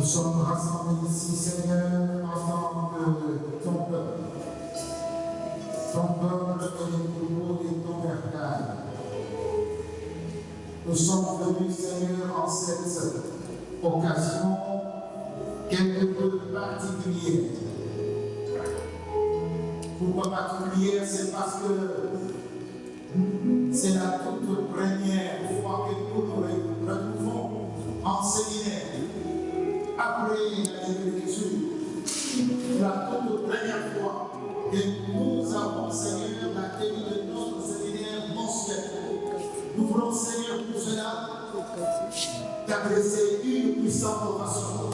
Nous sommes rassemblés ici, Seigneur, enfants de ton peuple. Ton peuple est le troupeau de ton bercail. Nous sommes venus, Seigneur, en cette occasion quelque peu particulière. Pourquoi particulière? C'est parce que c'est la toute première fois que nous nous retrouvons en séminaire. Après l'écriture, la toute première fois que nous avons, Seigneur, la tenue de notre séminaire mensuel. Nous voulons, Seigneur, pour cela, t'adresser une puissante ovation.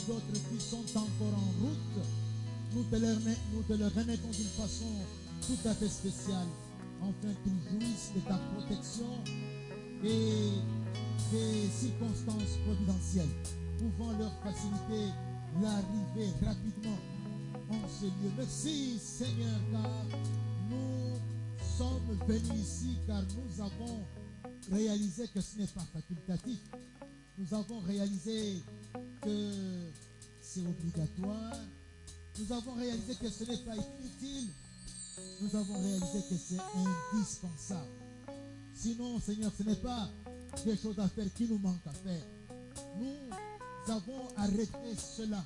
D'autres qui sont encore en route, nous te le remettons d'une façon tout à fait spéciale, afin qu'ils jouissent de ta protection et des circonstances providentielles pouvant leur faciliter l'arrivée rapidement en ce lieu. Merci Seigneur, car nous sommes venus ici car nous avons réalisé que ce n'est pas facultatif. Nous avons réalisé que c'est obligatoire. Nous avons réalisé que ce n'est pas inutile. Nous avons réalisé que c'est indispensable. Sinon, Seigneur, ce n'est pas des choses à faire qui nous manquent à faire. Nous avons arrêté cela.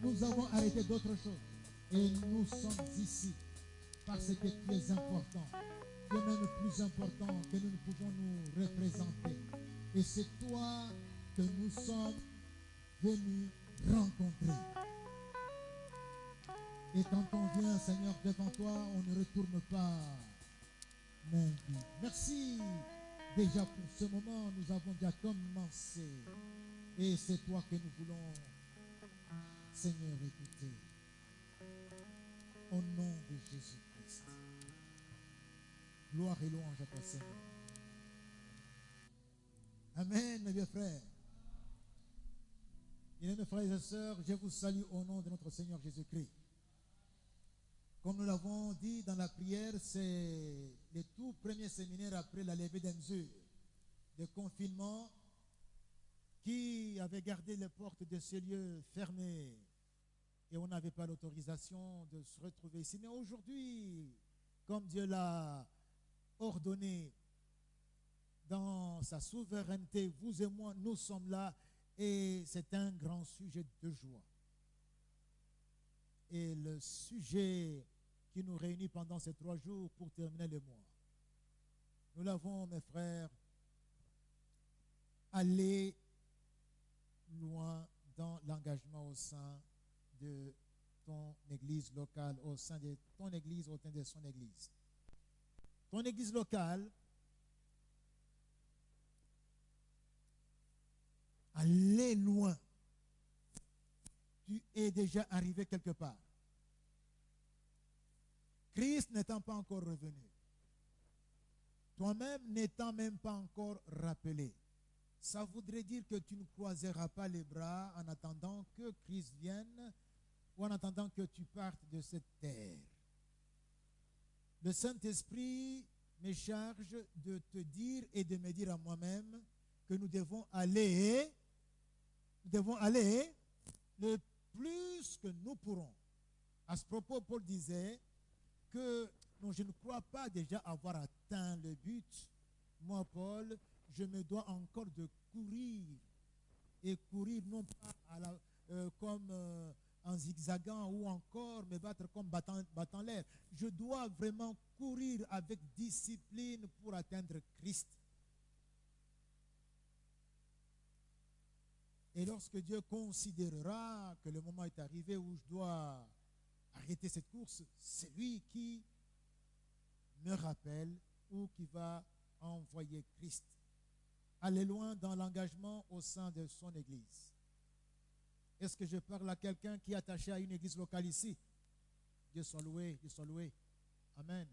Nous avons arrêté d'autres choses. Et nous sommes ici parce que tu es important. Tu es même plus important que nous ne pouvons nous représenter. Et c'est toi que nous sommes venus rencontrer. Et quand on vient, Seigneur, devant toi, on ne retourne pas main vide. Merci déjà pour ce moment. Nous avons déjà commencé. Et c'est toi que nous voulons, Seigneur, écouter. Au nom de Jésus-Christ. Gloire et louange à toi, Seigneur. Amen, mes vieux frères. Bien, mes frères et sœurs, je vous salue au nom de notre Seigneur Jésus-Christ. Comme nous l'avons dit dans la prière, c'est le tout premier séminaire après la levée des mesures de confinement qui avait gardé les portes de ces lieux fermées et on n'avait pas l'autorisation de se retrouver ici. Mais aujourd'hui, comme Dieu l'a ordonné, dans sa souveraineté, vous et moi, nous sommes là et c'est un grand sujet de joie. Et le sujet qui nous réunit pendant ces 3 jours pour terminer le mois, nous l'avons, mes frères, aller loin dans l'engagement au sein de ton église locale, au sein de ton église, au sein de son église. Ton église locale, aller loin. Tu es déjà arrivé quelque part. Christ n'étant pas encore revenu. Toi-même n'étant même pas encore rappelé. Ça voudrait dire que tu ne croiseras pas les bras en attendant que Christ vienne ou en attendant que tu partes de cette terre. Le Saint-Esprit me charge de te dire et de me dire à moi-même que nous devons aller le plus que nous pourrons. À ce propos, Paul disait que non, je ne crois pas déjà avoir atteint le but. Moi, Paul, je me dois encore de courir. Et courir non pas comme en zigzagant ou encore me battre comme battant l'air. Je dois vraiment courir avec discipline pour atteindre Christ. Et lorsque Dieu considérera que le moment est arrivé où je dois arrêter cette course, c'est lui qui me rappelle ou qui va envoyer Christ. Aller loin dans l'engagement au sein de son Église. Est-ce que je parle à quelqu'un qui est attaché à une église locale ici? Dieu soit loué, Dieu soit loué. Amen.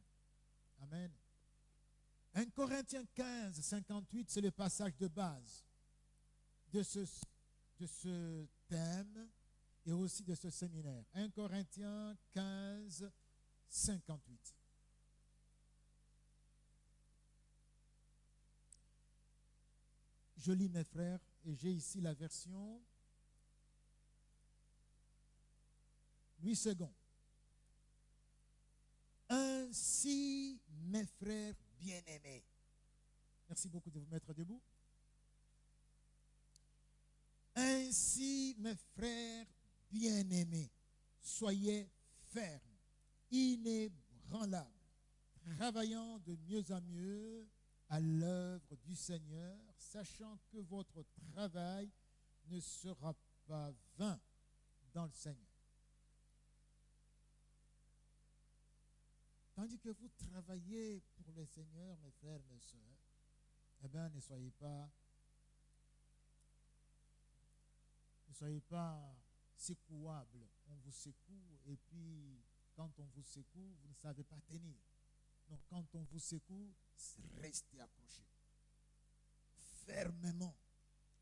Amen. 1 Corinthiens 15, 58, c'est le passage de base de ce thème et aussi de ce séminaire. 1 Corinthiens 15, 58. Je lis, mes frères, et j'ai ici la version 8 secondes. Ainsi, mes frères bien-aimés. Merci beaucoup de vous mettre debout. Ainsi, mes frères bien-aimés, soyez fermes, inébranlables, travaillant de mieux en mieux à l'œuvre du Seigneur, sachant que votre travail ne sera pas vain dans le Seigneur. Tandis que vous travaillez pour le Seigneur, mes frères, mes sœurs, eh bien, ne soyez pas secouables. On vous secoue et puis, quand on vous secoue, vous ne savez pas tenir. Non, quand on vous secoue, restez accrochés. Fermement.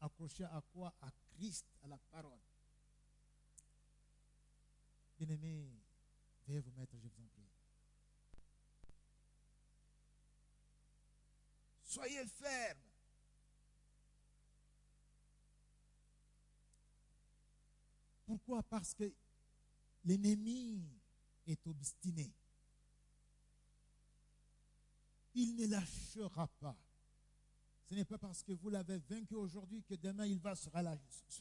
Accrochés à quoi? À Christ, à la parole. Bien-aimés, veuillez vous mettre, je vous en prie. Soyez fermes. Pourquoi? Parce que l'ennemi est obstiné. Il ne lâchera pas. Ce n'est pas parce que vous l'avez vaincu aujourd'hui que demain il va se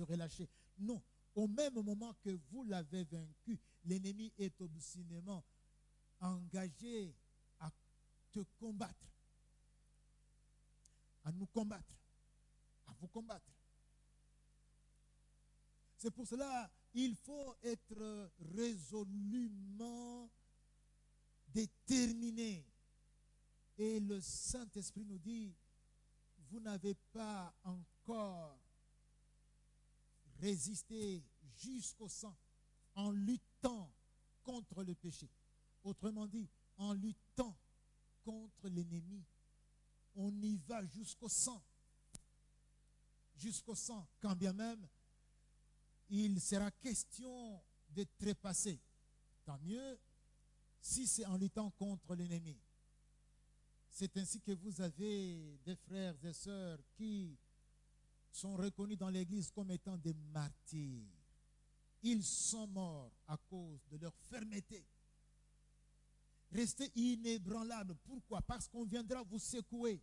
relâcher. Non. Au même moment que vous l'avez vaincu, l'ennemi est obstinément engagé à te combattre, à nous combattre, à vous combattre. C'est pour cela qu'il faut être résolument déterminé. Et le Saint-Esprit nous dit, vous n'avez pas encore résisté jusqu'au sang en luttant contre le péché. Autrement dit, en luttant contre l'ennemi. On y va jusqu'au sang. Jusqu'au sang, quand bien même il sera question de trépasser. Tant mieux si c'est en luttant contre l'ennemi. C'est ainsi que vous avez des frères et sœurs qui sont reconnus dans l'Église comme étant des martyrs. Ils sont morts à cause de leur fermeté. Restez inébranlables. Pourquoi? Parce qu'on viendra vous secouer.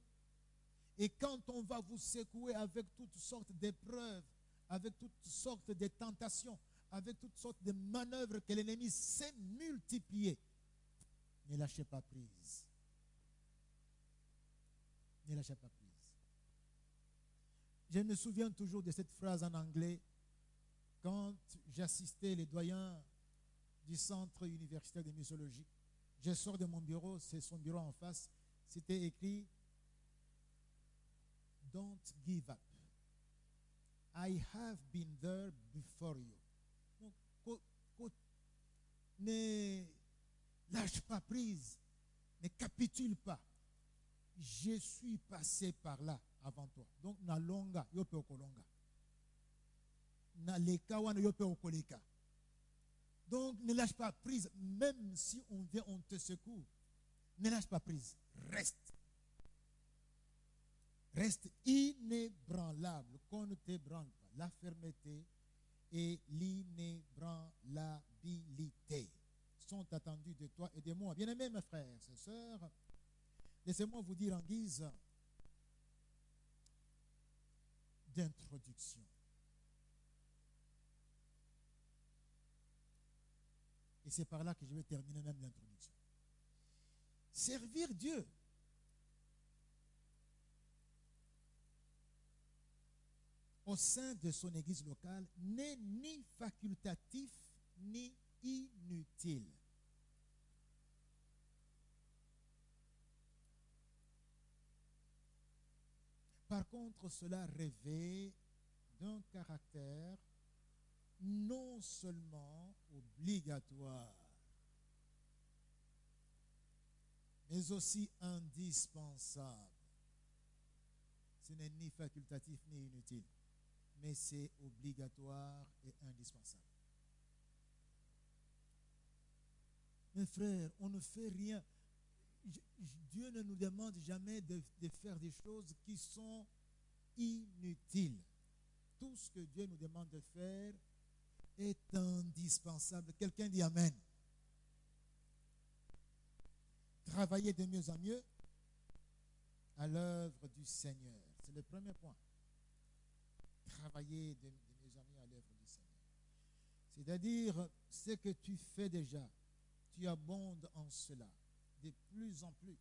Et quand on va vous secouer avec toutes sortes d'épreuves, avec toutes sortes de tentations, avec toutes sortes de manœuvres que l'ennemi sait multiplier, ne lâchez pas prise. Ne lâchez pas prise. Je me souviens toujours de cette phrase en anglais quand j'assistais les doyens du centre universitaire de muséologie. Je sors de mon bureau, c'est son bureau en face, c'était écrit « Don't give up. I have been there before you. » Donc, ne lâche pas prise, ne capitule pas. Je suis passé par là avant toi. Donc, na longa, yope okolonga. Na leka wana yope okoleka. Donc, ne lâche pas prise, même si on vient, on te secoue. Ne lâche pas prise, reste. Reste inébranlable, qu'on ne t'ébranle pas. La fermeté et l'inébranlabilité sont attendus de toi et de moi. Bien-aimés, mes frères et sœurs, laissez-moi vous dire en guise d'introduction Et c'est par là que je vais terminer même l'introduction. Servir Dieu. Au sein de son église locale n'est ni facultatif ni inutile. Par contre, cela revêt d'un caractère non seulement obligatoire, mais aussi indispensable. Ce n'est ni facultatif ni inutile, mais c'est obligatoire et indispensable. Mes frères, on ne fait rien. Dieu ne nous demande jamais de faire des choses qui sont inutiles. Tout ce que Dieu nous demande de faire est indispensable. Quelqu'un dit Amen. Travailler de mieux en mieux à l'œuvre du Seigneur. C'est le premier point. Travailler de mieux en mieux à l'œuvre du Seigneur. C'est-à-dire, ce que tu fais déjà, tu abondes en cela, de plus en plus,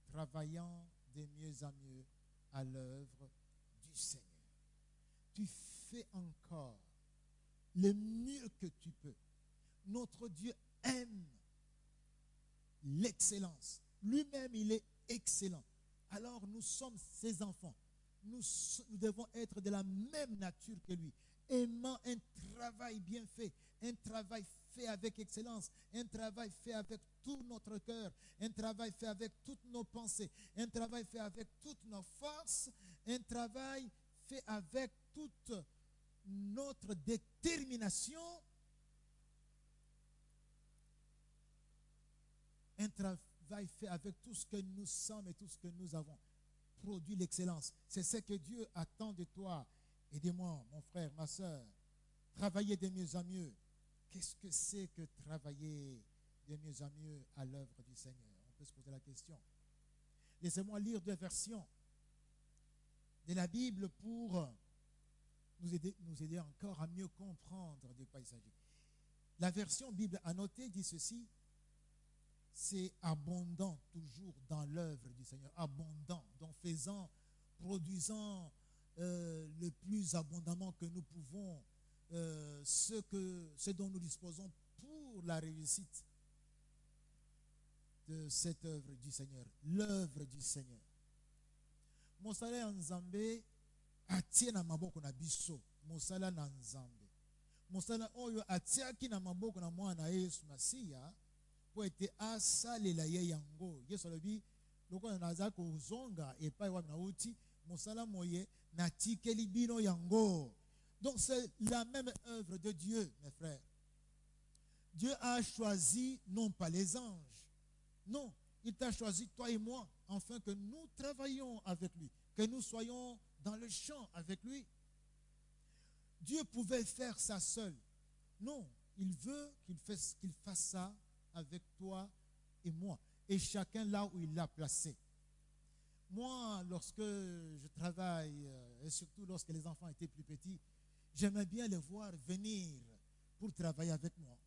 travaillant de mieux en mieux à l'œuvre du Seigneur. Tu fais encore le mieux que tu peux. Notre Dieu aime l'excellence. Lui-même, il est excellent. Alors, nous sommes ses enfants. Nous devons être de la même nature que lui, aimant un travail bien fait, un travail fait avec excellence, un travail fait avec tout notre cœur, un travail fait avec toutes nos pensées, un travail fait avec toutes nos forces, un travail fait avec toute notre détermination, un travail fait avec tout ce que nous sommes et tout ce que nous avons. Produit l'excellence. C'est ce que Dieu attend de toi et de moi, mon frère, ma soeur. Travailler de mieux en mieux. Qu'est-ce que c'est que travailler de mieux en mieux à l'œuvre du Seigneur? On peut se poser la question. Laissez-moi lire 2 versions de la Bible pour nous aider encore à mieux comprendre de quoi il s'agit. La version Bible annotée dit ceci: c'est abondant toujours dans l'œuvre du Seigneur, abondant, donc faisant, produisant le plus abondamment que nous pouvons ce dont nous disposons pour la réussite de cette œuvre du Seigneur, l'œuvre du Seigneur. Mosala nzambe atie na maboko na biso, mosala na nzambe. Mosala oyo atiaki na maboko na mwana Yesu Masiya po ete asalela ye yango. Yesu alobi lokola naza kozonga epai wa nauti mosala moye natikeli bino yango. Donc c'est la même œuvre de Dieu, mes frères. Dieu a choisi non pas les anges. Non, il t'a choisi toi et moi, afin que nous travaillions avec lui, que nous soyons dans le champ avec lui. Dieu pouvait faire ça seul. Non, il veut qu'il fasse ça avec toi et moi, et chacun là où il l'a placé. Moi, lorsque je travaille, et surtout lorsque les enfants étaient plus petits, j'aimais bien les voir venir pour travailler avec moi,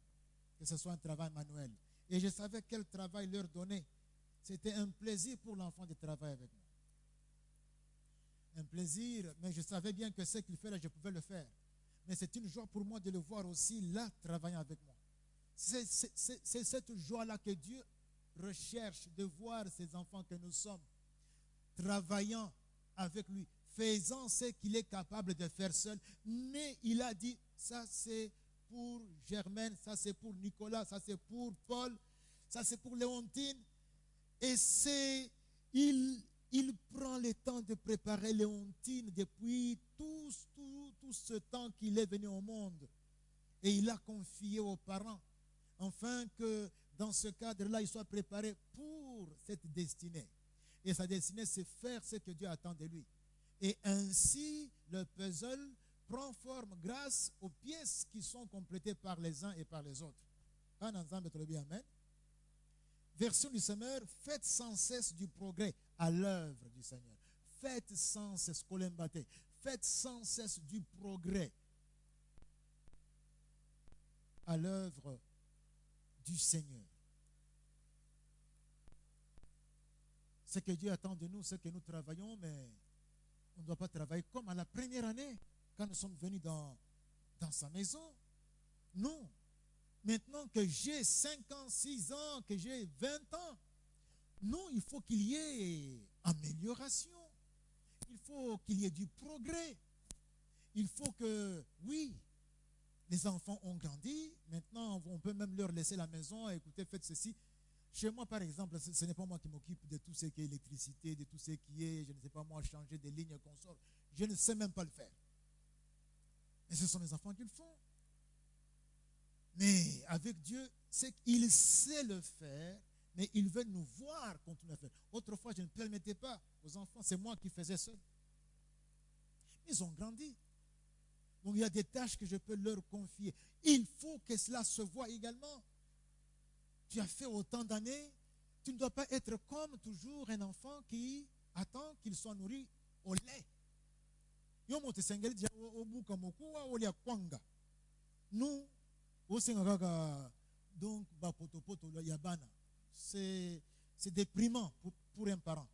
que ce soit un travail manuel. Et je savais quel travail leur donner. C'était un plaisir pour l'enfant de travailler avec moi. Un plaisir, mais je savais bien que ce qu'il fait là, je pouvais le faire. Mais c'est une joie pour moi de le voir aussi là, travaillant avec moi. C'est cette joie-là que Dieu recherche, de voir ces enfants que nous sommes, travaillant avec lui, faisant ce qu'il est capable de faire seul. Mais il a dit, ça c'est pour Germaine, ça c'est pour Nicolas, ça c'est pour Paul, ça c'est pour Léontine. Et il prend le temps de préparer Léontine depuis tout ce temps qu'il est venu au monde. Et il a confié aux parents, afin que dans ce cadre-là, il soit préparé pour cette destinée. Et sa destinée, c'est faire ce que Dieu attend de lui. Et ainsi, le puzzle prend forme grâce aux pièces qui sont complétées par les uns et par les autres. Un ensemble, amen. Version du Seigneur, faites sans cesse du progrès à l'œuvre du Seigneur. Faites sans cesse, colembate, faites sans cesse du progrès à l'œuvre du Seigneur. Ce que Dieu attend de nous, c'est que nous travaillons, mais on ne doit pas travailler comme à la première année, quand nous sommes venus dans sa maison. Non. Maintenant que j'ai 5 ans, 6 ans, que j'ai 20 ans, non, il faut qu'il y ait amélioration. Il faut qu'il y ait du progrès. Il faut que, oui, les enfants ont grandi. Maintenant, on peut même leur laisser la maison. Écoutez, faites ceci. Chez moi, par exemple, ce n'est pas moi qui m'occupe de tout ce qui est électricité, de tout ce qui est, je ne sais pas moi, changer des lignes consorts. Je ne sais même pas le faire. Mais ce sont les enfants qui le font. Mais avec Dieu, c'est qu'il sait le faire, mais il veut nous voir continuer à faire. Autrefois, je ne permettais pas aux enfants, c'est moi qui faisais seul. Ils ont grandi. Donc il y a des tâches que je peux leur confier. Il faut que cela se voie également. Tu as fait autant d'années, tu ne dois pas être comme toujours un enfant qui attend qu'il soit nourri au lait. Nous, donc, c'est déprimant pour un parent.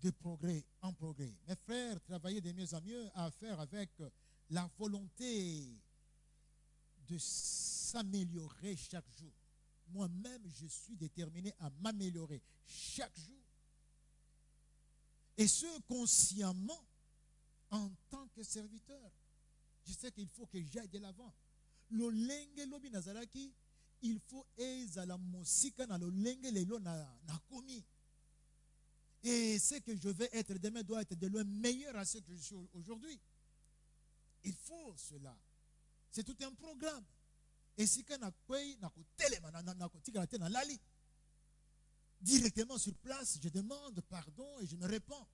De progrès en progrès. Mes frères, travailler de mieux en mieux à faire avec la volonté de s'améliorer chaque jour. Moi-même, je suis déterminé à m'améliorer chaque jour. Et ce, consciemment, en tant que serviteur. Je sais qu'il faut que j'aille de l'avant. Lolenge lobi nazaraki, il faut ezala mosika na lolenge lelo na komi. Et ce que je vais être demain doit être de loin meilleur à ce que je suis aujourd'hui. Il faut cela. C'est tout un programme. Et si quand directement sur place, je demande pardon et je me répands.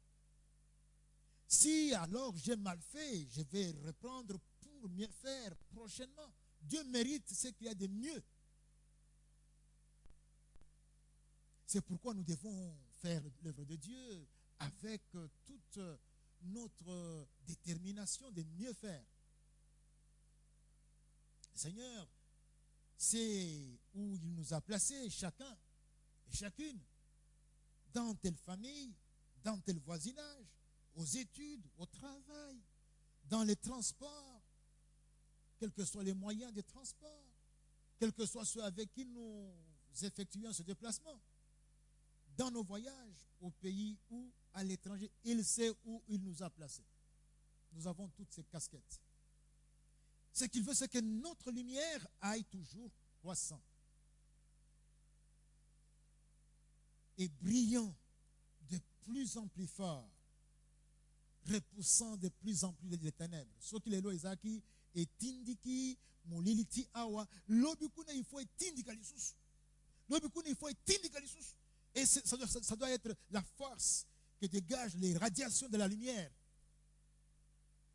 Si alors j'ai mal fait, je vais reprendre pour mieux faire prochainement. Dieu mérite ce qu'il y a de mieux. C'est pourquoi nous devons faire l'œuvre de Dieu avec toute notre détermination de mieux faire. Seigneur, c'est où il nous a placés, chacun et chacune, dans telle famille, dans tel voisinage, aux études, au travail, dans les transports, quels que soient les moyens de transport, quels que soient ceux avec qui nous effectuons ce déplacement, dans nos voyages, au pays ou à l'étranger, il sait où il nous a placés. Nous avons toutes ces casquettes. Ce qu'il veut, c'est que notre lumière aille toujours croissant et brillant de plus en plus fort, repoussant de plus en plus les ténèbres. Ce qu'il est là, Isaki, et tindiki, moliliti awa, l'obikuna il faut tindika lissus. L'obikuna il faut tindika lissus. Et ça doit être la force que dégagent les radiations de la lumière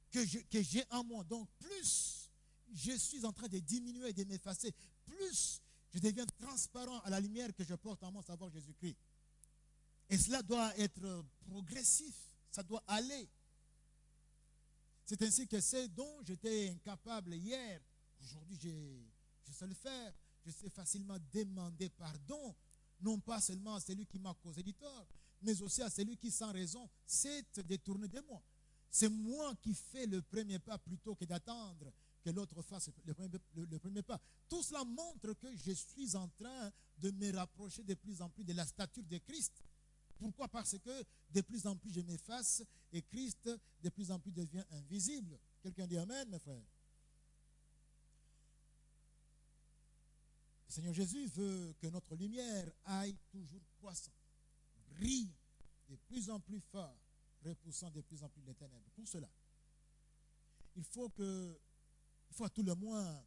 que j'ai en moi. Donc plus je suis en train de diminuer et de m'effacer, plus je deviens transparent à la lumière que je porte en moi, savoir Jésus-Christ. Et cela doit être progressif, ça doit aller. C'est ainsi que c'est dont j'étais incapable hier. Aujourd'hui, je sais le faire. Je sais facilement demander pardon, non pas seulement à celui qui m'a causé du tort, mais aussi à celui qui, sans raison, s'est détourné de moi. C'est moi qui fais le premier pas plutôt que d'attendre que l'autre fasse le premier pas. Tout cela montre que je suis en train de me rapprocher de plus en plus de la stature de Christ. Pourquoi? Parce que de plus en plus je m'efface et Christ de plus en plus devient invisible. Quelqu'un dit Amen, mes frères. Le Seigneur Jésus veut que notre lumière aille toujours croissant, brille de plus en plus fort, repoussant de plus en plus les ténèbres. Pour cela, il faut à tout le moins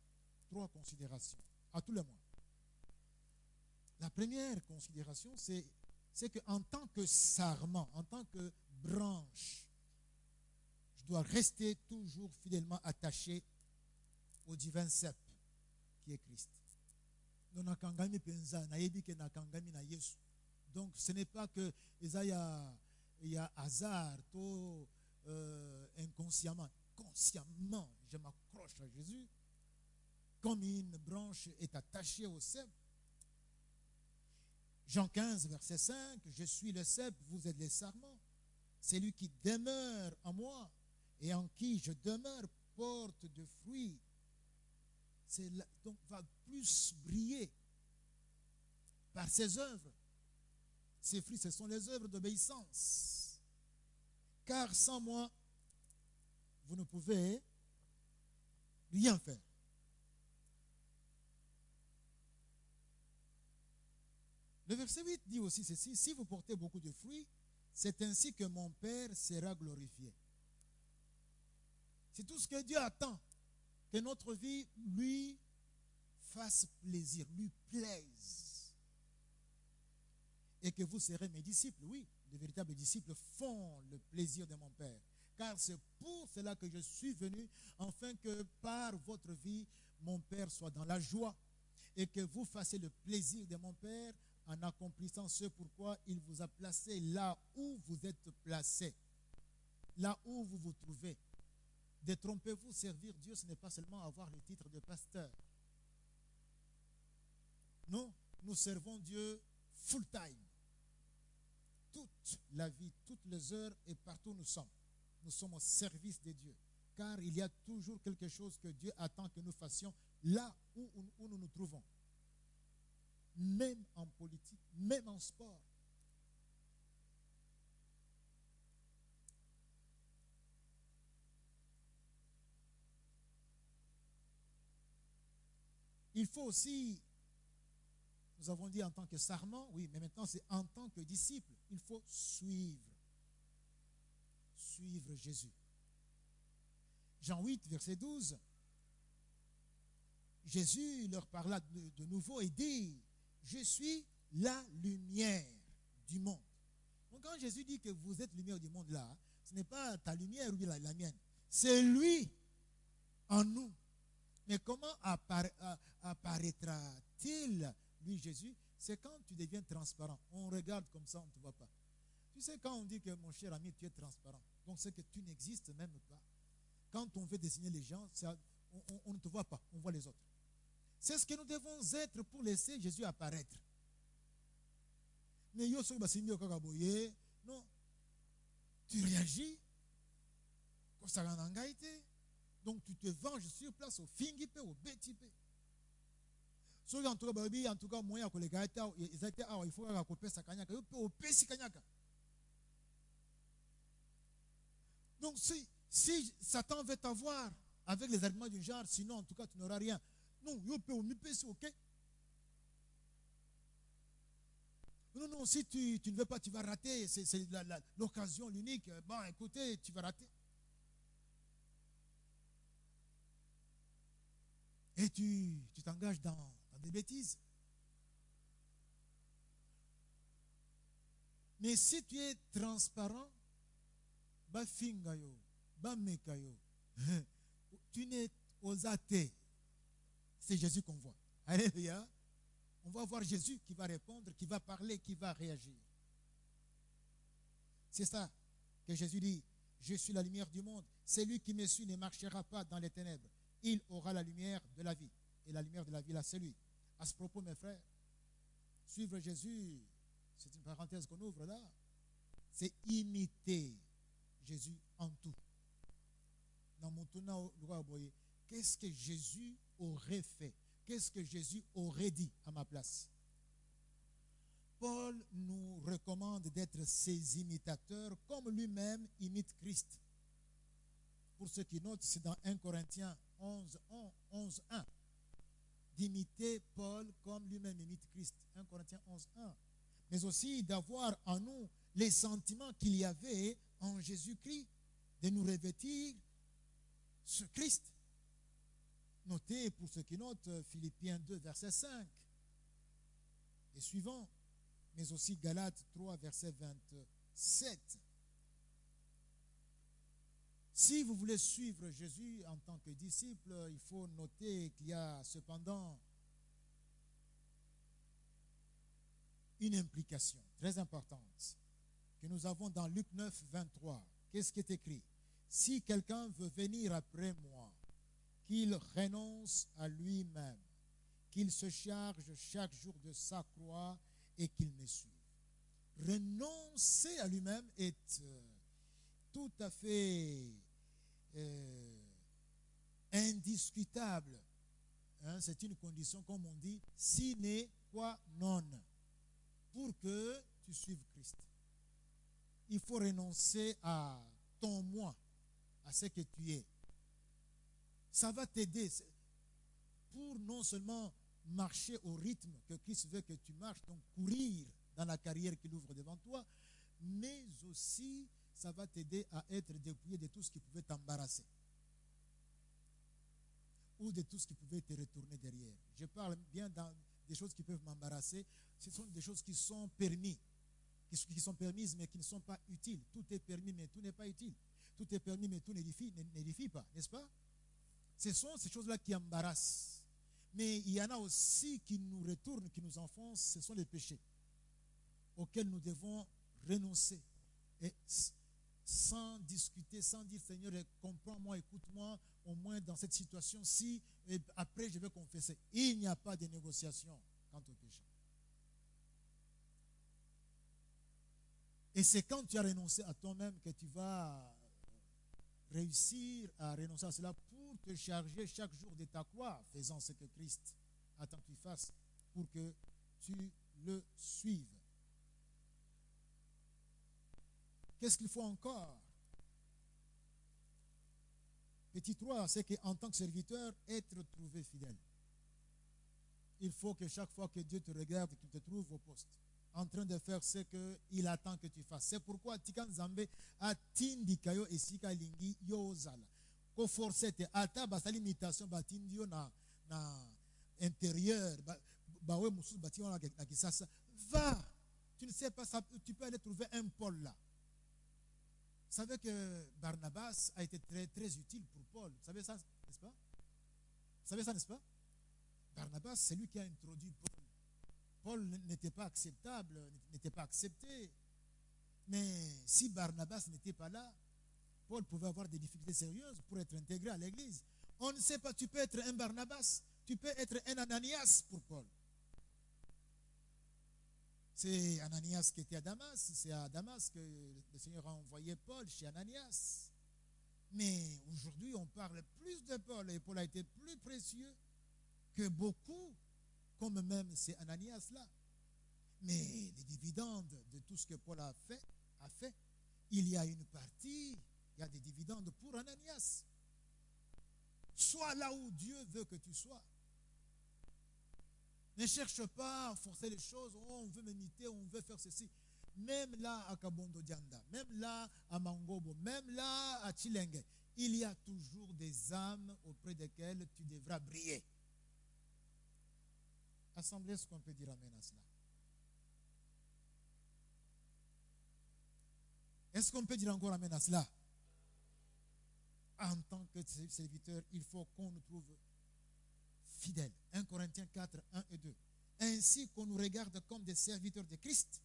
3 considérations. À tout le moins. La première considération, c'est qu'en tant que sarment, en tant que branche, je dois rester toujours fidèlement attaché au divin cep qui est Christ. Donc ce n'est pas que il y a hasard, inconsciemment. Consciemment, je m'accroche à Jésus comme une branche est attachée au cep. Jean 15, verset 5, je suis le cep, vous êtes les sarments. Celui qui demeure en moi et en qui je demeure porte de fruits. Donc va plus briller par ses œuvres. Ces fruits, ce sont les œuvres d'obéissance. Car sans moi, vous ne pouvez rien faire. Le verset 8 dit aussi ceci, si vous portez beaucoup de fruits, c'est ainsi que mon Père sera glorifié. C'est tout ce que Dieu attend, que notre vie lui fasse plaisir, lui plaise. Et que vous serez mes disciples, oui, les véritables disciples font le plaisir de mon Père. Car c'est pour cela que je suis venu, afin que par votre vie, mon Père soit dans la joie et que vous fassiez le plaisir de mon Père en accomplissant ce pourquoi il vous a placé là où vous êtes placé, là où vous vous trouvez. Détrompez-vous, servir Dieu, ce n'est pas seulement avoir le titre de pasteur. Non, nous servons Dieu full time. Toute la vie, toutes les heures et partout où nous sommes. Nous sommes au service de Dieu. Car il y a toujours quelque chose que Dieu attend que nous fassions là où nous nous trouvons. Même en politique, même en sport. Il faut aussi, nous avons dit en tant que sarment, oui, mais maintenant c'est en tant que disciple. Il faut suivre Jésus. Jean 8, verset 12, Jésus leur parla de nouveau et dit, je suis la lumière du monde. Donc quand Jésus dit que vous êtes lumière du monde là, ce n'est pas ta lumière ou la mienne, c'est lui en nous. Mais comment apparaîtra-t-il, lui Jésus? C'est quand tu deviens transparent. On regarde comme ça, on ne te voit pas. Tu sais, quand on dit que mon cher ami, tu es transparent, donc c'est que tu n'existes même pas. Quand on veut désigner les gens, on ne te voit pas, on voit les autres. C'est ce que nous devons être pour laisser Jésus apparaître. Mais non, tu réagis. Donc tu te venges sur place au fingipe, au bétipe. En tout cas, moi, il faut que ça kanyaka. Donc si Satan veut t'avoir avec les arguments du genre, sinon en tout cas tu n'auras rien. Non, c'est ok. Non, si tu ne veux pas, tu vas rater. C'est l'occasion, l'unique. Bon, écoutez, tu vas rater. Et tu t'engages dans des bêtises. Mais si tu es transparent, tu n'es aux athées. C'est Jésus qu'on voit. Alléluia. On va voir Jésus qui va répondre, qui va parler, qui va réagir. C'est ça que Jésus dit. Je suis la lumière du monde. Celui qui me suit ne marchera pas dans les ténèbres. Il aura la lumière de la vie. Et la lumière de la vie, là, c'est lui. À ce propos, mes frères, suivre Jésus, c'est une parenthèse qu'on ouvre là, c'est imiter Jésus en tout. Qu'est-ce que Jésus aurait fait? Qu'est-ce que Jésus aurait dit à ma place? Paul nous recommande d'être ses imitateurs comme lui-même imite Christ. Pour ceux qui notent, c'est dans 1 Corinthiens 11:1 d'imiter Paul comme lui-même imite Christ. 1 Corinthiens 11:1. Mais aussi d'avoir en nous les sentiments qu'il y avait en Jésus-Christ, de nous revêtir ce Christ. Notez, pour ceux qui notent, Philippiens 2, verset 5 et suivant, mais aussi Galates 3, verset 27. Si vous voulez suivre Jésus en tant que disciple, il faut noter qu'il y a cependant une implication très importante que nous avons dans Luc 9, 23. Qu'est-ce qui est écrit? Si quelqu'un veut venir après moi, qu'il renonce à lui-même, qu'il se charge chaque jour de sa croix et qu'il me suive. Renoncer à lui-même est tout à fait indiscutable. Hein, c'est une condition, comme on dit, sine qua non, pour que tu suives Christ. Il faut renoncer à ton moi, à ce que tu es. Ça va t'aider pour non seulement marcher au rythme que Christ veut que tu marches, donc courir dans la carrière qu'il ouvre devant toi, mais aussi ça va t'aider à être dépouillé de tout ce qui pouvait t'embarrasser ou de tout ce qui pouvait te retourner derrière. Je parle bien des choses qui peuvent m'embarrasser. Ce sont des choses qui sont permises, qui sont permises mais qui ne sont pas utiles. Tout est permis mais tout n'est pas utile. Tout est permis mais tout n'édifie pas, n'est-ce pas? Ce sont ces choses-là qui embarrassent. Mais il y en a aussi qui nous retournent, qui nous enfoncent. Ce sont les péchés auxquels nous devons renoncer. Et sans discuter, sans dire Seigneur, comprends-moi, écoute-moi, au moins dans cette situation-ci, et après je vais confesser. Il n'y a pas de négociation quant au péché. Et c'est quand tu as renoncé à toi-même que tu vas réussir à renoncer à cela pour te charger chaque jour de ta croix, faisant ce que Christ attend que tu fasses pour que tu le suives. Qu'est-ce qu'il faut encore? Petit 3, c'est qu'en tant que serviteur, être trouvé fidèle. Il faut que chaque fois que Dieu te regarde, qu'il te trouve au poste, en train de faire ce qu'il attend que tu fasses. C'est pourquoi Tikan Zambe a tindikayo esika lingi yozala. Ko forcete ata basali imitation batindio na intérieur bawe musu bati na kisasa. Va. Tu ne sais pas ça, tu peux aller trouver un Paul là. Vous savez que Barnabas a été très, très utile pour Paul. Vous savez ça, n'est-ce pas? Vous savez ça, n'est-ce pas? Barnabas, c'est lui qui a introduit Paul. Paul n'était pas acceptable, n'était pas accepté. Mais si Barnabas n'était pas là, Paul pouvait avoir des difficultés sérieuses pour être intégré à l'église. On ne sait pas, tu peux être un Barnabas, tu peux être un Ananias pour Paul. C'est Ananias qui était à Damas, c'est à Damas que le Seigneur a envoyé Paul chez Ananias. Mais aujourd'hui, on parle plus de Paul, et Paul a été plus précieux que beaucoup, comme même c'est Ananias là. Mais les dividendes de tout ce que Paul a fait, il y a une partie, il y a des dividendes pour Ananias. Sois là où Dieu veut que tu sois. Ne cherche pas à forcer les choses. Oh, on veut m'imiter, on veut faire ceci. Même là à Kabondo Dianda, même là à Mangobo, même là à Chilenge, il y a toujours des âmes auprès desquelles tu devras briller. Assemblée, est-ce qu'on peut dire amen à cela? Est-ce qu'on peut dire encore amen à cela? En tant que serviteur, il faut qu'on nous trouve fidèles. 1 Corinthiens 4, 1 et 2. Ainsi qu'on nous regarde comme des serviteurs de Christ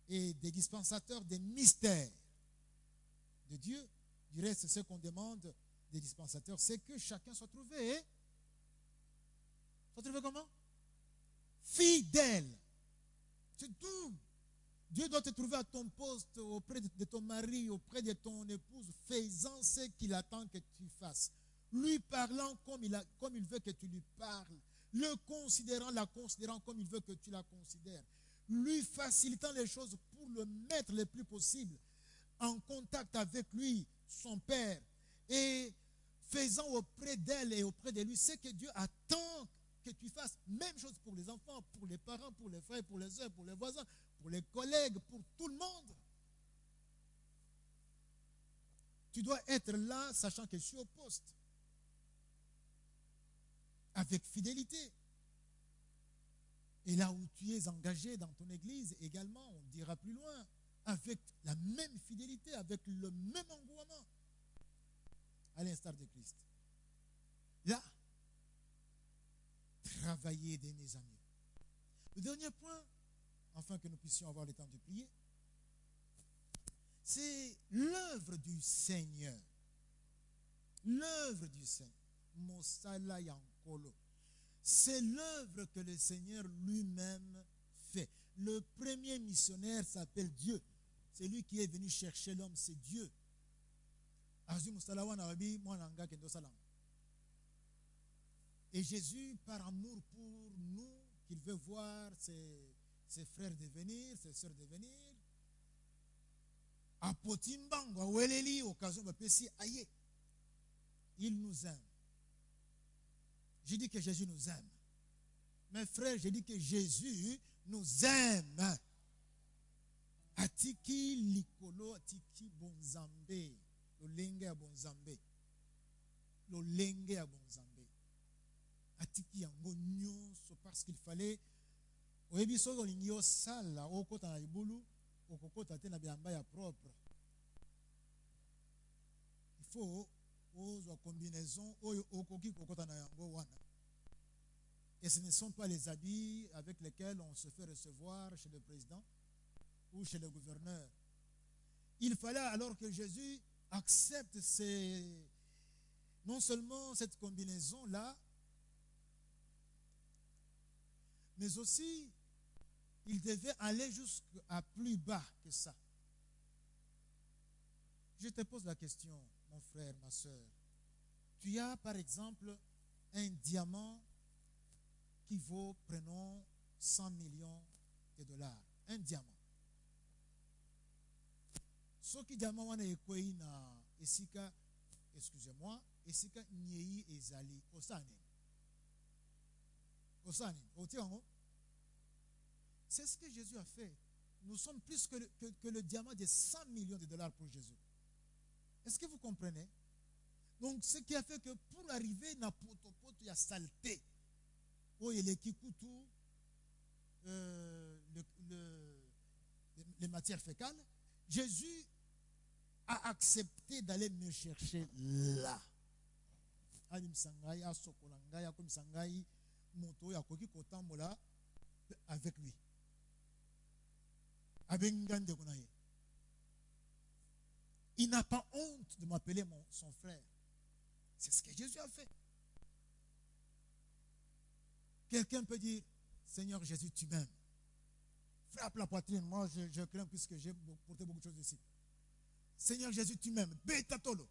et des dispensateurs des mystères de Dieu. Du reste, ce qu'on demande des dispensateurs, c'est que chacun soit trouvé. Soit trouvé comment? Fidèle. C'est tout. Dieu doit te trouver à ton poste, auprès de ton mari, auprès de ton épouse, faisant ce qu'il attend que tu fasses. Lui parlant comme il veut que tu lui parles. La considérant comme il veut que tu la considères. Lui facilitant les choses pour le mettre le plus possible en contact avec lui, son Père. Et faisant auprès d'elle et auprès de lui ce que Dieu attend que tu fasses. Même chose pour les enfants, pour les parents, pour les frères, pour les soeurs, pour les voisins, pour les collègues, pour tout le monde. Tu dois être là, sachant que je suis au poste. Avec fidélité. Et là où tu es engagé dans ton église également, on dira plus loin, avec la même fidélité, avec le même engouement, à l'instar de Christ. Là, travailler de mes amis. Le dernier point, afin que nous puissions avoir le temps de prier, c'est l'œuvre du Seigneur. L'œuvre du Seigneur. Mosala Yankolo. C'est l'œuvre que le Seigneur lui-même fait. Le premier missionnaire s'appelle Dieu. C'est lui qui est venu chercher l'homme, c'est Dieu. Et Jésus, par amour pour nous, qu'il veut voir ses frères devenir, ses sœurs devenir, il nous aime. Je dis que Jésus nous aime. Mes frères, je dis que Jésus nous aime. Atiki likolo, atiki bonzambe. Lolenge ya bonzambe. Lolenge ya bonzambe. Atiki yango nyonso parce qu'il fallait. Oyebi soki olingi osala okota na libulu, okokota te na bilamba ya propre. Il faut ozwa combinaison oyo okoki kokota na yango wana. Et ce ne sont pas les habits avec lesquels on se fait recevoir chez le président ou chez le gouverneur. Il fallait alors que Jésus accepte non seulement cette combinaison-là, mais aussi il devait aller jusqu'à plus bas que ça. Je te pose la question, mon frère, ma soeur. Tu as par exemple un diamant qui vaut, prenons, 100 millions de dollars. Un diamant. Ce qui diamant wana ekwei na esika, excusez-moi, esika nyei ezali osane. Osane, otiango. C'est ce que Jésus a fait. Nous sommes plus que le diamant de 100 millions de dollars pour Jésus. Est-ce que vous comprenez? Donc, ce qui a fait que pour arriver à Potopoto, il y a saleté. Oh, il y a les kikutu, les matières fécales. Jésus a accepté d'aller me chercher là. Avec lui. Il n'a pas honte de m'appeler son frère. C'est ce que Jésus a fait. Quelqu'un peut dire, Seigneur Jésus, tu m'aimes. Frappe la poitrine. Moi, je crains puisque j'ai porté beaucoup de choses ici. Seigneur Jésus, tu m'aimes. Betatolo.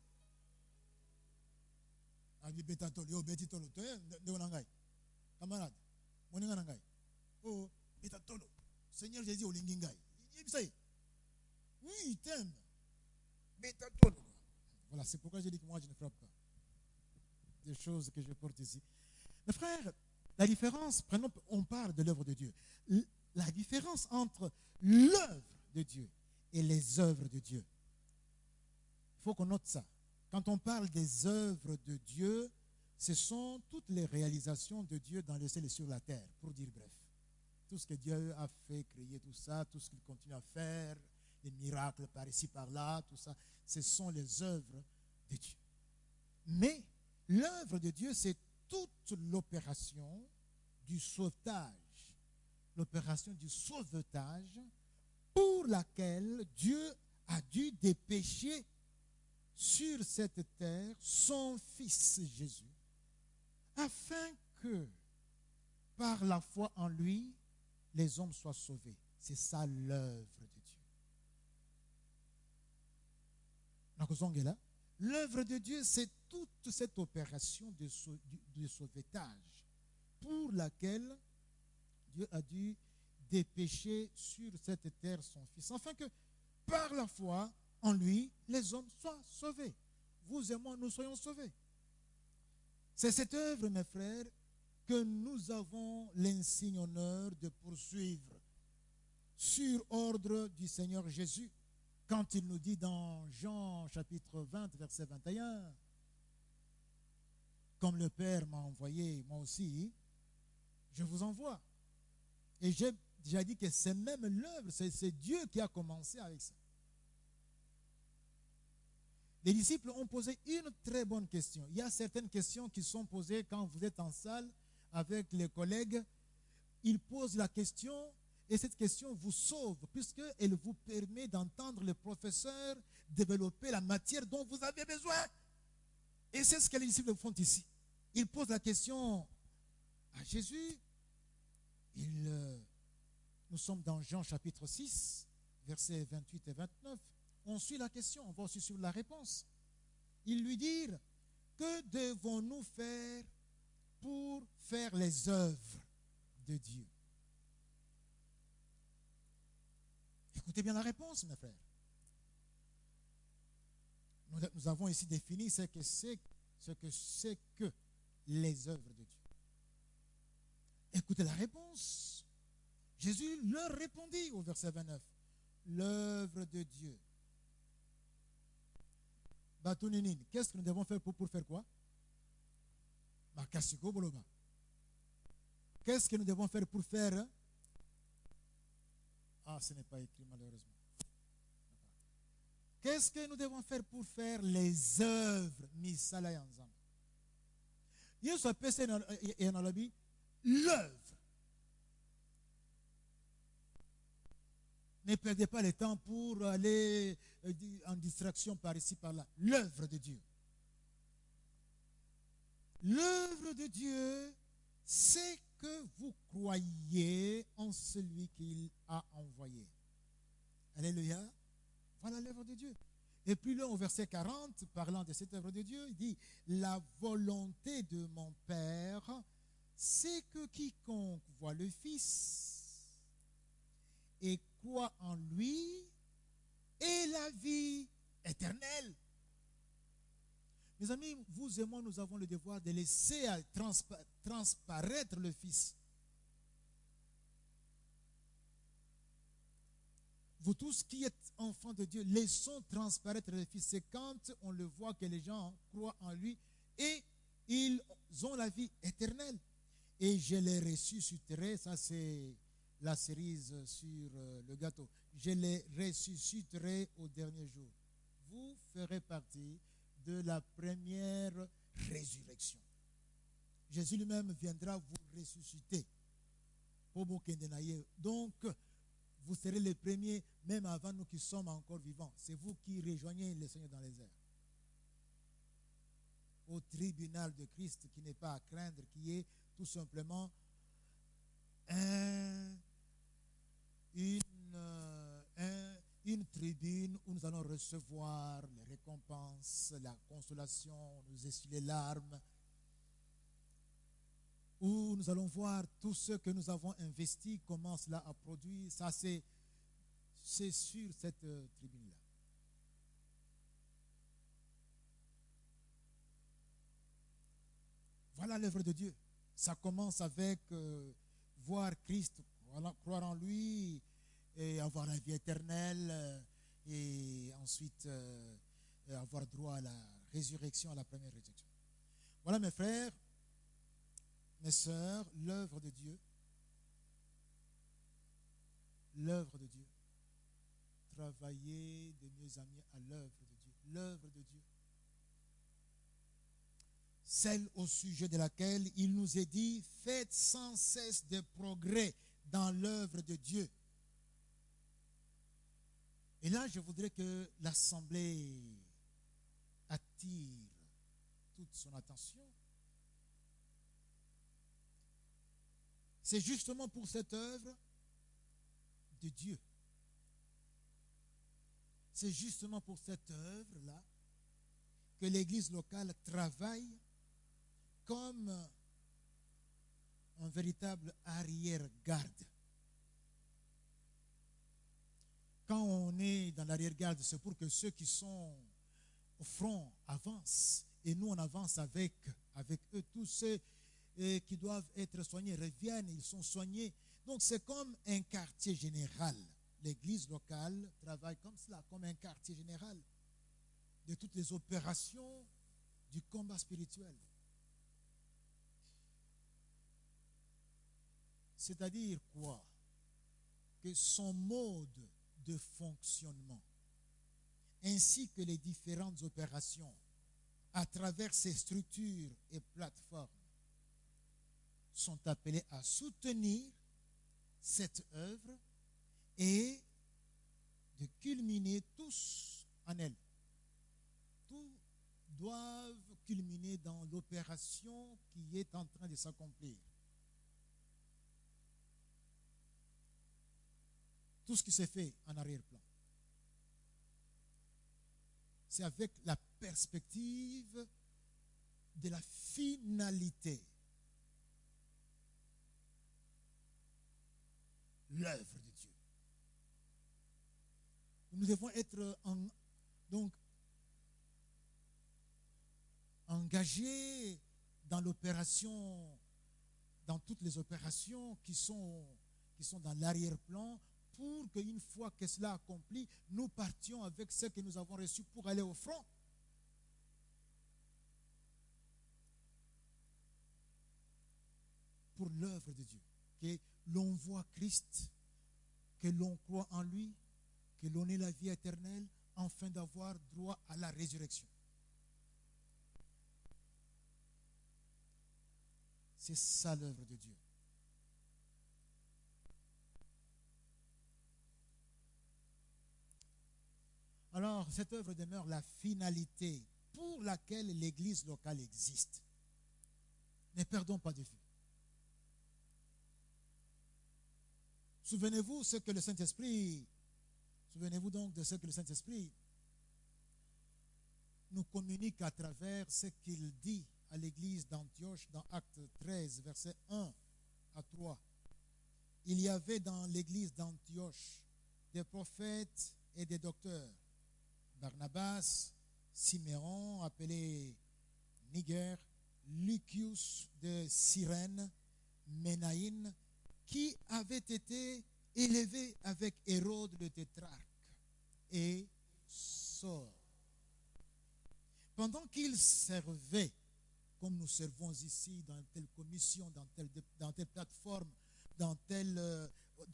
A dit betatolo. Yo, betitolo. Camarade. Moninganangai. Oh, betatolo. Seigneur Jésus, olingingai. Oui, il t'aime. Betatolo. Voilà, c'est pourquoi j'ai dit que moi, je ne frappe pas. Des choses que je porte ici. Mes frères, la différence, on parle de l'œuvre de Dieu. La différence entre l'œuvre de Dieu et les œuvres de Dieu. Il faut qu'on note ça. Quand on parle des œuvres de Dieu, ce sont toutes les réalisations de Dieu dans le ciel et sur la terre, pour dire bref. Tout ce que Dieu a fait, créer tout ça, tout ce qu'il continue à faire, les miracles par ici, par là, tout ça, ce sont les œuvres de Dieu. Mais l'œuvre de Dieu, c'est toute l'opération du sauvetage. L'opération du sauvetage pour laquelle Dieu a dû dépêcher sur cette terre son Fils Jésus, afin que par la foi en lui, les hommes soient sauvés. C'est ça l'œuvre de Dieu. L'œuvre de Dieu, c'est toute cette opération de sauvetage pour laquelle Dieu a dû dépêcher sur cette terre son Fils, afin que par la foi en lui, les hommes soient sauvés. Vous et moi, nous soyons sauvés. C'est cette œuvre, mes frères, que nous avons l'insigne honneur de poursuivre sur ordre du Seigneur Jésus. Quand il nous dit dans Jean chapitre 20, verset 21, comme le Père m'a envoyé, moi aussi, je vous envoie. Et j'ai déjà dit que c'est même l'œuvre, c'est Dieu qui a commencé avec ça. Les disciples ont posé une très bonne question. Il y a certaines questions qui sont posées quand vous êtes en salle avec les collègues. Ils posent la question et cette question vous sauve puisqu'elle vous permet d'entendre le professeur développer la matière dont vous avez besoin. Et c'est ce que les disciples font ici. il pose la question à Jésus. Nous sommes dans Jean chapitre 6, versets 28 et 29. On suit la question, on va aussi suivre la réponse. Ils lui dirent, que devons-nous faire pour faire les œuvres de Dieu? Écoutez bien la réponse, mes frères. Nous avons ici défini ce que c'est que les œuvres de Dieu. Écoutez la réponse. Jésus leur répondit au verset 29. L'œuvre de Dieu. Batouninin, qu'est-ce que nous devons faire pour faire quoi? Makasiko Boloba. Qu'est-ce que nous devons faire pour faire? Ah, ce n'est pas écrit malheureusement. Qu'est-ce que nous devons faire pour faire les œuvres? Misala Yanzam. Yesu a pensé et en alabi l'œuvre. Ne perdez pas le temps pour aller en distraction par ici, par là. L'œuvre de Dieu. L'œuvre de Dieu, c'est que vous croyez en celui qu'il a envoyé. Alléluia. Voilà l'œuvre de Dieu. Et puis là, au verset 40, parlant de cette œuvre de Dieu, il dit, la volonté de mon Père, c'est que quiconque voit le Fils et croit en lui ait la vie éternelle. Mes amis, vous et moi, nous avons le devoir de laisser transparaître le Fils. Vous tous qui êtes enfants de Dieu, laissons transparaître le Fils. C'est quand on le voit que les gens croient en lui et ils ont la vie éternelle. Et je les ressusciterai, ça c'est la cerise sur le gâteau. Je les ressusciterai au dernier jour. Vous ferez partie de la première résurrection. Jésus lui-même viendra vous ressusciter. Donc, vous serez les premiers, même avant nous qui sommes encore vivants. C'est vous qui rejoignez le Seigneur dans les airs. Au tribunal de Christ qui n'est pas à craindre, qui est tout simplement une tribune où nous allons recevoir les récompenses, la consolation, nous essuyer les larmes, où nous allons voir tout ce que nous avons investi, comment cela a produit. Ça, c'est sur cette tribune-là. Voilà l'œuvre de Dieu. Ça commence avec voir Christ, croire en lui et avoir la vie éternelle et ensuite avoir droit à la résurrection, à la première résurrection. Voilà mes frères, mes sœurs, l'œuvre de Dieu. L'œuvre de Dieu. Travaillez de mieux en mieux à l'œuvre de Dieu. L'œuvre de Dieu. Celle au sujet de laquelle il nous est dit, faites sans cesse de progrès dans l'œuvre de Dieu. Et là, je voudrais que l'Assemblée attire toute son attention. C'est justement pour cette œuvre de Dieu. C'est justement pour cette œuvre-là que l'Église locale travaille comme un véritable arrière-garde. Quand on est dans l'arrière-garde, c'est pour que ceux qui sont au front avancent. Et nous, on avance avec eux. Tous ceux qui doivent être soignés reviennent, ils sont soignés. Donc, c'est comme un quartier général. L'église locale travaille comme cela, comme un quartier général de toutes les opérations du combat spirituel. C'est-à-dire quoi? Que son mode de fonctionnement, ainsi que les différentes opérations à travers ces structures et plateformes sont appelées à soutenir cette œuvre et de culminer tous en elle. Tous doivent culminer dans l'opération qui est en train de s'accomplir. Tout ce qui s'est fait en arrière-plan, c'est avec la perspective de la finalité. L'œuvre de Dieu. Nous devons être engagés dans l'opération, dans toutes les opérations qui sont dans l'arrière-plan, pour qu'une fois que cela accompli, nous partions avec ce que nous avons reçu pour aller au front. Pour l'œuvre de Dieu. Que l'on voit Christ, que l'on croit en lui, que l'on ait la vie éternelle, afin d'avoir droit à la résurrection. C'est ça l'œuvre de Dieu. Alors, cette œuvre demeure la finalité pour laquelle l'Église locale existe. Ne perdons pas de vue. Souvenez-vous donc de ce que le Saint-Esprit nous communique à travers ce qu'il dit à l'église d'Antioche dans Actes 13, versets 1 à 3. Il y avait dans l'église d'Antioche des prophètes et des docteurs. Barnabas, Siméon, appelé Niger, Lucius de Cyrène, Ménaïn, qui avait été élevé avec Hérode le tétrarque, et Saul. Pendant qu'il servait, comme nous servons ici, dans telle commission, dans telle plateforme, dans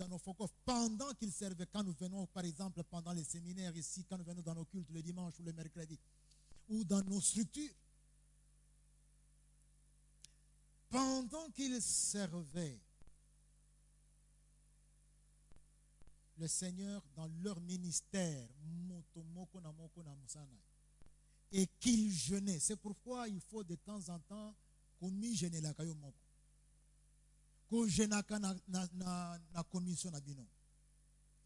nos focus, pendant qu'il servait, quand nous venons, par exemple, pendant les séminaires ici, quand nous venons dans nos cultes le dimanche ou le mercredi, ou dans nos structures, pendant qu'il servait, le Seigneur dans leur ministère, et qu'ils jeûnaient. C'est pourquoi il faut de temps en temps qu'on y jeûne la kayo moko. Qu'on jeûne na commission na bino.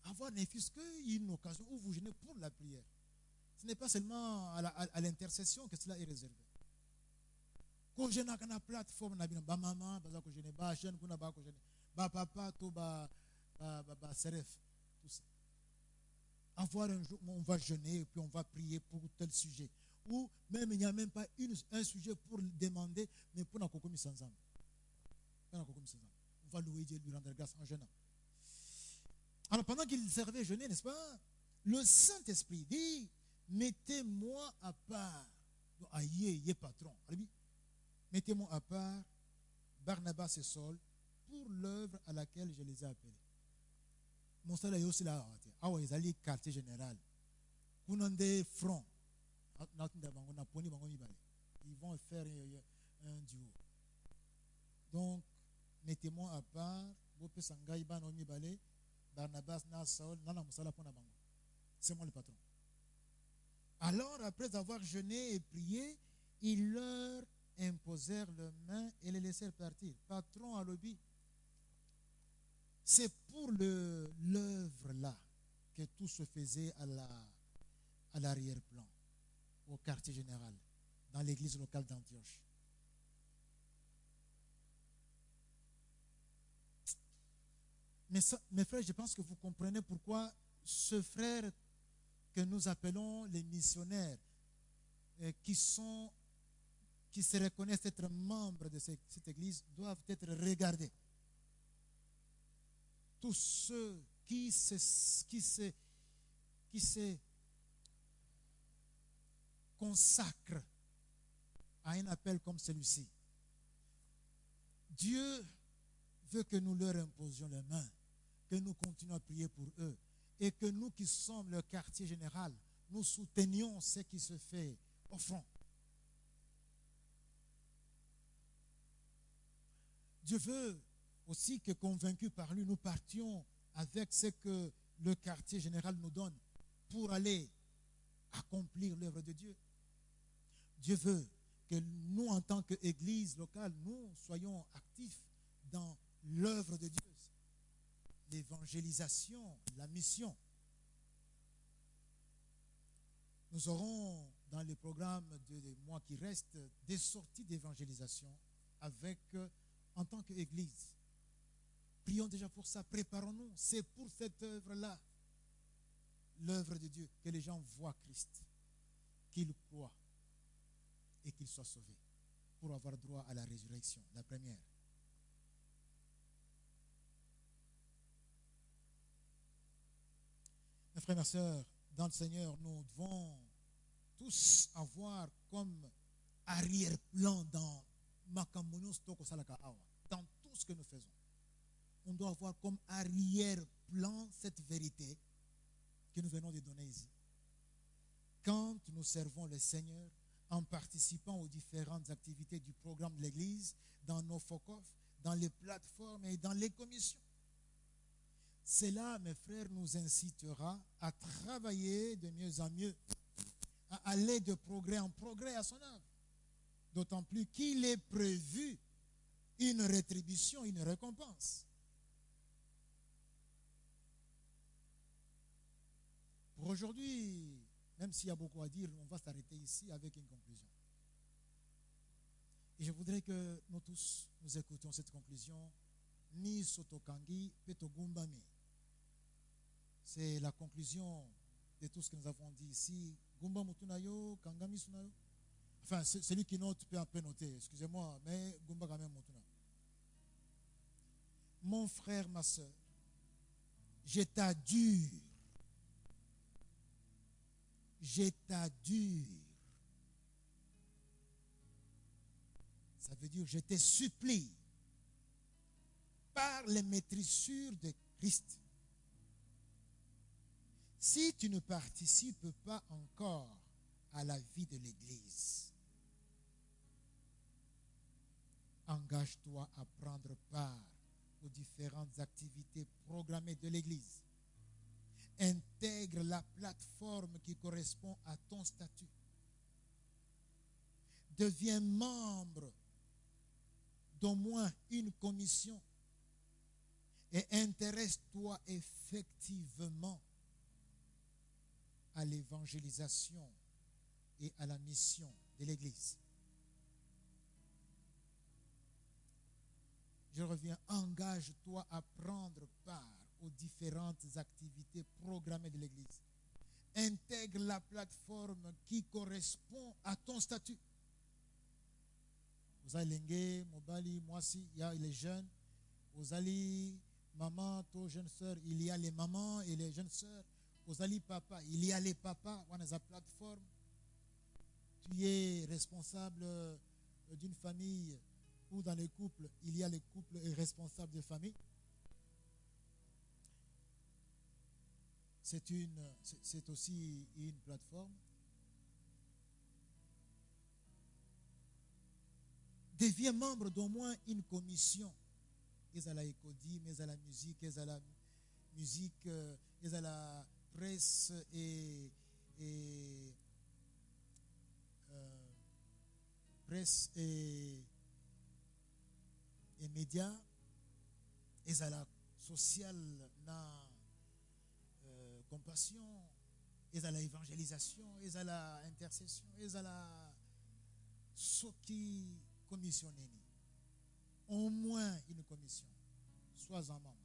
Avoir ne fût-ce qu'une occasion où vous jeûnez pour la prière. Ce n'est pas seulement à l'intercession que cela est réservé. Qu'on jeûne na plateforme na bino, ba maman, ba ko jeûne, ba chaîne kuna ba ko jeûne, ba papa to ba seref. Avoir un jour, on va jeûner et puis on va prier pour tel sujet. Ou même il n'y a même pas un sujet pour demander, mais pour nous commis sans âme. On va louer Dieu, lui rendre grâce en jeûnant. Alors pendant qu'il servait jeûner, n'est-ce pas, le Saint-Esprit dit, mettez-moi à part. Aïe, patron. Mettez-moi à part Barnabas et Saul pour l'œuvre à laquelle je les ai appelés. Mon salaire est aussi là. Ils allaient quartier général. Kunande front. Ils vont faire un duo. Donc, mettez-moi à part. Barnabas, Saul, c'est moi le patron. Alors, après avoir jeûné et prié, ils leur imposèrent leurs mains et les laissèrent partir. Patron à lobby. C'est pour l'œuvre là que tout se faisait à l'arrière-plan, au quartier général, dans l'église locale d'Antioche. Mais mes frères, je pense que vous comprenez pourquoi ce frère que nous appelons les missionnaires, qui se reconnaissent être membres de cette église, doivent être regardés. Tous ceux qui se consacrent à un appel comme celui-ci. Dieu veut que nous leur imposions les mains, que nous continuions à prier pour eux, et que nous qui sommes le quartier général, nous soutenions ce qui se fait au front. Dieu veut aussi que, convaincus par lui, nous partions avec ce que le quartier général nous donne pour aller accomplir l'œuvre de Dieu. Dieu veut que nous, en tant qu'Église locale, nous soyons actifs dans l'œuvre de Dieu, l'évangélisation, la mission. Nous aurons dans les programmes des mois qui restent des sorties d'évangélisation avec, en tant qu'Église. Prions déjà pour ça, préparons-nous. C'est pour cette œuvre-là, l'œuvre de Dieu, que les gens voient Christ, qu'ils croient et qu'ils soient sauvés pour avoir droit à la résurrection, la première. Mes frères et mes sœurs, dans le Seigneur, nous devons tous avoir comme arrière-plan dans tout ce que nous faisons. On doit avoir comme arrière-plan cette vérité que nous venons de donner ici. Quand nous servons le Seigneur en participant aux différentes activités du programme de l'Église, dans nos FOCOF, dans les plateformes et dans les commissions, cela, mes frères, nous incitera à travailler de mieux en mieux, à aller de progrès en progrès à son œuvre. D'autant plus qu'il est prévu une rétribution, une récompense. Pour aujourd'hui, même s'il y a beaucoup à dire, on va s'arrêter ici avec une conclusion. Et je voudrais que nous tous, nous écoutions cette conclusion. Ni sotokangi petogumbami. C'est la conclusion de tout ce que nous avons dit ici. Gumba mutunayo, kangami sunayo. Enfin, celui qui note peut un peu noter. Excusez-moi, mais Gumba quand même mutuna. Mon frère, ma soeur, je t'adjure. Je t'adjure. Ça veut dire je te supplie par les maîtrissures de Christ. Si tu ne participes pas encore à la vie de l'Église, engage-toi à prendre part aux différentes activités programmées de l'Église. Intègre la plateforme qui correspond à ton statut. Deviens membre d'au moins une commission et intéresse-toi effectivement à l'évangélisation et à la mission de l'Église. Je reviens, engage-toi à prendre part aux différentes activités programmées de l'Église. Intègre la plateforme qui correspond à ton statut. Vous allez Lengue, Mobali, Moisi, il y a les jeunes. Vous allez maman, toi jeune sœur, il y a les mamans et les jeunes sœurs. Vous allez papa, il y a les papas, on a la plateforme. Tu es responsable d'une famille ou dans les couples, il y a les couples et responsables de famille. C'est aussi une plateforme. Deviens membre d'au moins une commission. Ils à la écodie, mais à la musique, ils à la musique, ils à la presse et presse et médias, ils à la sociale, na compassion, ils à la évangélisation, ils à la intercession, ils à la soki commissionné. Au moins une commission. Sois un membre.